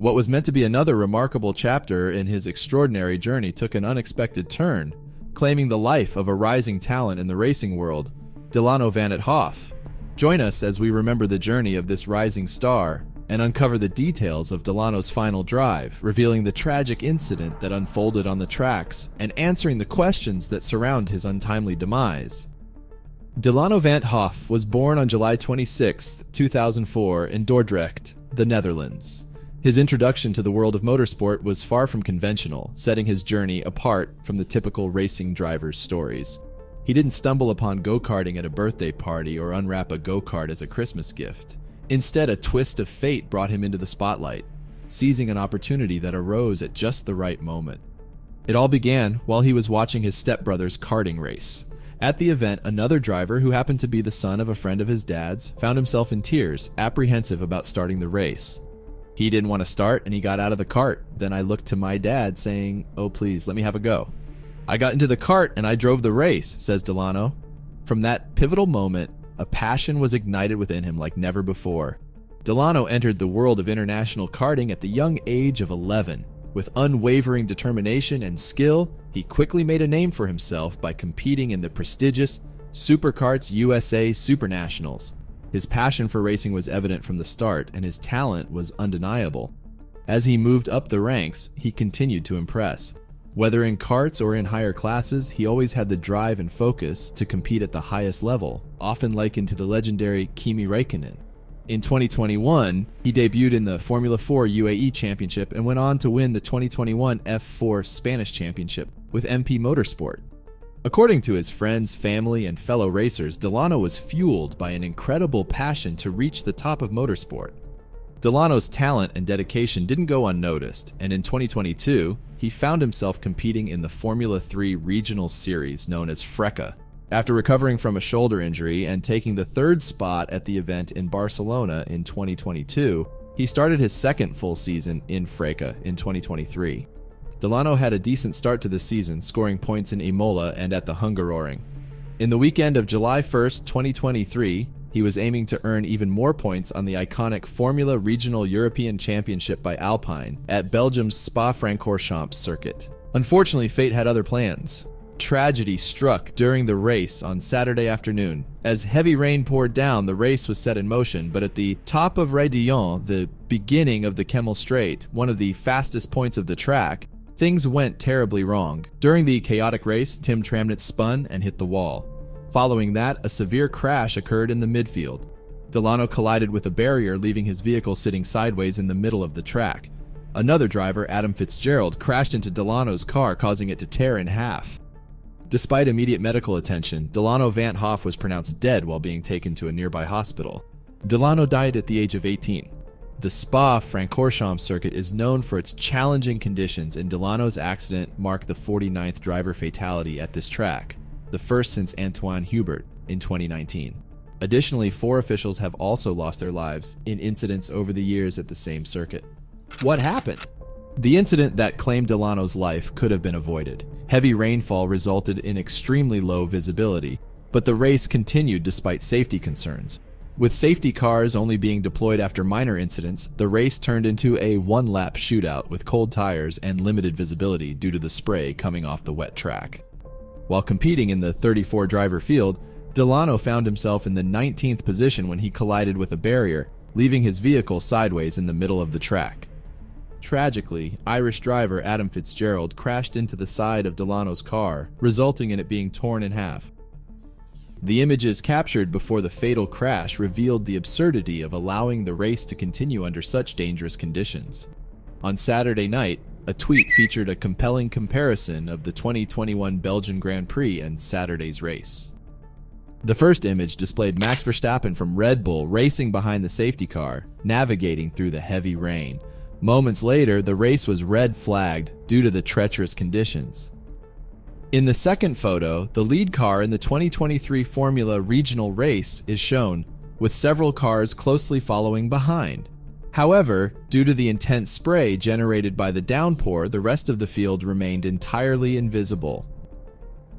What was meant to be another remarkable chapter in his extraordinary journey took an unexpected turn, claiming the life of a rising talent in the racing world, DilanoVanTHoff. Join us as we remember the journey of this rising star and uncover the details of Dilano's final drive, revealing the tragic incident that unfolded on the tracks and answering the questions that surround his untimely demise. DilanoVanTHoff was born on July 26, 2004 in Dordrecht, the Netherlands. His introduction to the world of motorsport was far from conventional, setting his journey apart from the typical racing driver's stories. He didn't stumble upon go-karting at a birthday party or unwrap a go-kart as a Christmas gift. Instead, a twist of fate brought him into the spotlight, seizing an opportunity that arose at just the right moment. It all began while he was watching his stepbrother's karting race. At the event, another driver, who happened to be the son of a friend of his dad's, found himself in tears, apprehensive about starting the race. He didn't want to start, and he got out of the cart. Then I looked to my dad, saying, "Oh, please, let me have a go." I got into the cart, and I drove the race, says Dilano. From that pivotal moment, a passion was ignited within him like never before. Dilano entered the world of international karting at the young age of 11. With unwavering determination and skill, he quickly made a name for himself by competing in the prestigious Superkarts USA Supernationals. His passion for racing was evident from the start, and his talent was undeniable. As he moved up the ranks, he continued to impress. Whether in karts or in higher classes, he always had the drive and focus to compete at the highest level, often likened to the legendary Kimi Räikkönen. In 2021, he debuted in the Formula 4 UAE Championship and went on to win the 2021 F4 Spanish Championship with MP Motorsport. According to his friends, family, and fellow racers, Dilano was fueled by an incredible passion to reach the top of motorsport. Dilano's talent and dedication didn't go unnoticed, and in 2022, he found himself competing in the Formula 3 regional series known as FRECA. After recovering from a shoulder injury and taking the third spot at the event in Barcelona in 2022, he started his second full season in FRECA in 2023. Dilano had a decent start to the season, scoring points in Imola and at the Hungaroring. In the weekend of July 1st, 2023, he was aiming to earn even more points on the iconic Formula Regional European Championship by Alpine at Belgium's Spa-Francorchamps circuit. Unfortunately, fate had other plans. Tragedy struck during the race on Saturday afternoon. As heavy rain poured down, the race was set in motion, but at the top of Raidillon, the beginning of the Kemmel Straight, one of the fastest points of the track, things went terribly wrong. During the chaotic race, Tim Tramnitz spun and hit the wall. Following that, a severe crash occurred in the midfield. Dilano collided with a barrier, leaving his vehicle sitting sideways in the middle of the track. Another driver, Adam Fitzgerald, crashed into Dilano's car, causing it to tear in half. Despite immediate medical attention, DilanoVanTHoff was pronounced dead while being taken to a nearby hospital. Dilano died at the age of 18. The Spa-Francorchamps circuit is known for its challenging conditions, and Dilano's accident marked the 49th driver fatality at this track, the first since Antoine Hubert in 2019. Additionally, 4 officials have also lost their lives in incidents over the years at the same circuit. What happened? The incident that claimed Dilano's life could have been avoided. Heavy rainfall resulted in extremely low visibility, but the race continued despite safety concerns. With safety cars only being deployed after minor incidents, the race turned into a one-lap shootout with cold tires and limited visibility due to the spray coming off the wet track. While competing in the 34-driver field, Dilano found himself in the 19th position when he collided with a barrier, leaving his vehicle sideways in the middle of the track. Tragically, Irish driver Adam Fitzgerald crashed into the side of Dilano's car, resulting in it being torn in half. The images captured before the fatal crash revealed the absurdity of allowing the race to continue under such dangerous conditions. On Saturday night, a tweet featured a compelling comparison of the 2021 Belgian Grand Prix and Saturday's race. The first image displayed Max Verstappen from Red Bull racing behind the safety car, navigating through the heavy rain. Moments later, the race was red flagged due to the treacherous conditions. In the second photo, the lead car in the 2023 Formula Regional race is shown, with several cars closely following behind. However, due to the intense spray generated by the downpour, the rest of the field remained entirely invisible.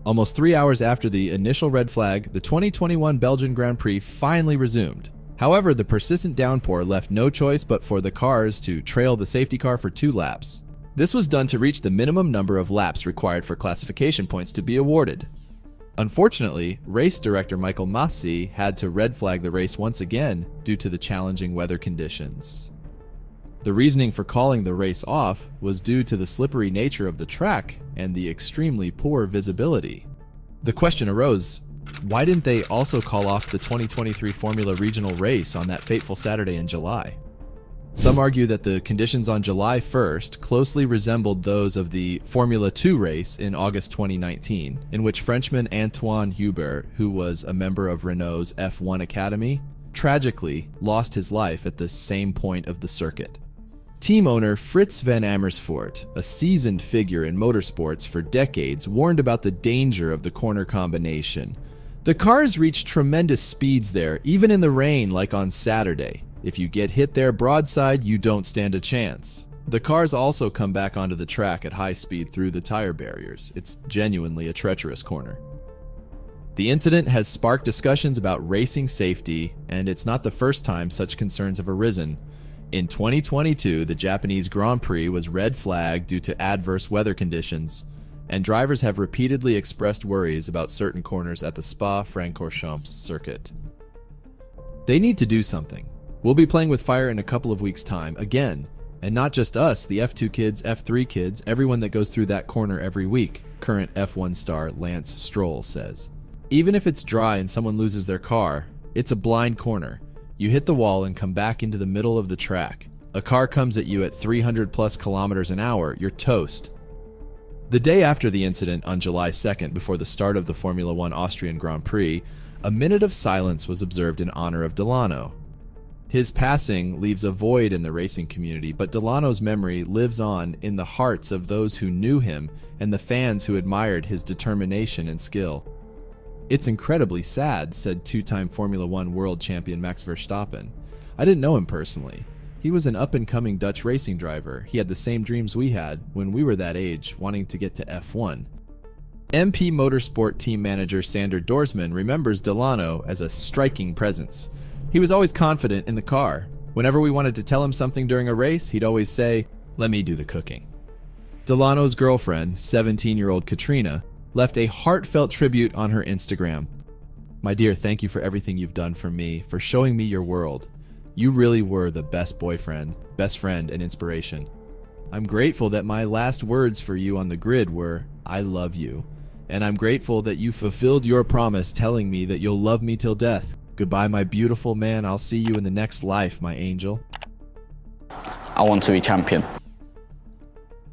Almost 3 hours after the initial red flag, the 2021 Belgian Grand Prix finally resumed. However, the persistent downpour left no choice but for the cars to trail the safety car for 2 laps. This was done to reach the minimum number of laps required for classification points to be awarded. Unfortunately, race director Michael Massi had to red flag the race once again due to the challenging weather conditions. The reasoning for calling the race off was due to the slippery nature of the track and the extremely poor visibility. The question arose, why didn't they also call off the 2023 Formula Regional race on that fateful Saturday in July? Some argue that the conditions on July 1st closely resembled those of the Formula 2 race in August 2019, in which Frenchman Antoine Hubert, who was a member of Renault's F1 Academy, tragically lost his life at the same point of the circuit. Team owner Frits van Amersfoort, a seasoned figure in motorsports for decades, warned about the danger of the corner combination. The cars reach tremendous speeds there, even in the rain like on Saturday. If you get hit there broadside, you don't stand a chance. The cars also come back onto the track at high speed through the tire barriers. It's genuinely a treacherous corner. The incident has sparked discussions about racing safety, and it's not the first time such concerns have arisen. In 2022, the Japanese Grand Prix was red flagged due to adverse weather conditions, and drivers have repeatedly expressed worries about certain corners at the Spa-Francorchamps circuit. They need to do something. We'll be playing with fire in a couple of weeks' time, again. And not just us, the F2 kids, F3 kids, everyone that goes through that corner every week, current F1 star Lance Stroll says. Even if it's dry and someone loses their car, it's a blind corner. You hit the wall and come back into the middle of the track. A car comes at you at 300 plus kilometers an hour, you're toast. The day after the incident on July 2nd, before the start of the Formula 1 Austrian Grand Prix, a minute of silence was observed in honor of Dilano. His passing leaves a void in the racing community, but Dilano's memory lives on in the hearts of those who knew him and the fans who admired his determination and skill. It's incredibly sad, said 2-time Formula 1 world champion Max Verstappen. I didn't know him personally. He was an up-and-coming Dutch racing driver. He had the same dreams we had when we were that age, wanting to get to F1. MP Motorsport team manager Sander Dorsman remembers Dilano as a striking presence. He was always confident in the car. Whenever we wanted to tell him something during a race, he'd always say, "Let me do the cooking." Dilano's girlfriend, 17-year-old Katrina, left a heartfelt tribute on her Instagram. "My dear, thank you for everything you've done for me, for showing me your world. You really were the best boyfriend, best friend, and inspiration. I'm grateful that my last words for you on the grid were, 'I love you.' And I'm grateful that you fulfilled your promise telling me that you'll love me till death. Goodbye, my beautiful man. I'll see you in the next life, my angel." I want to be champion.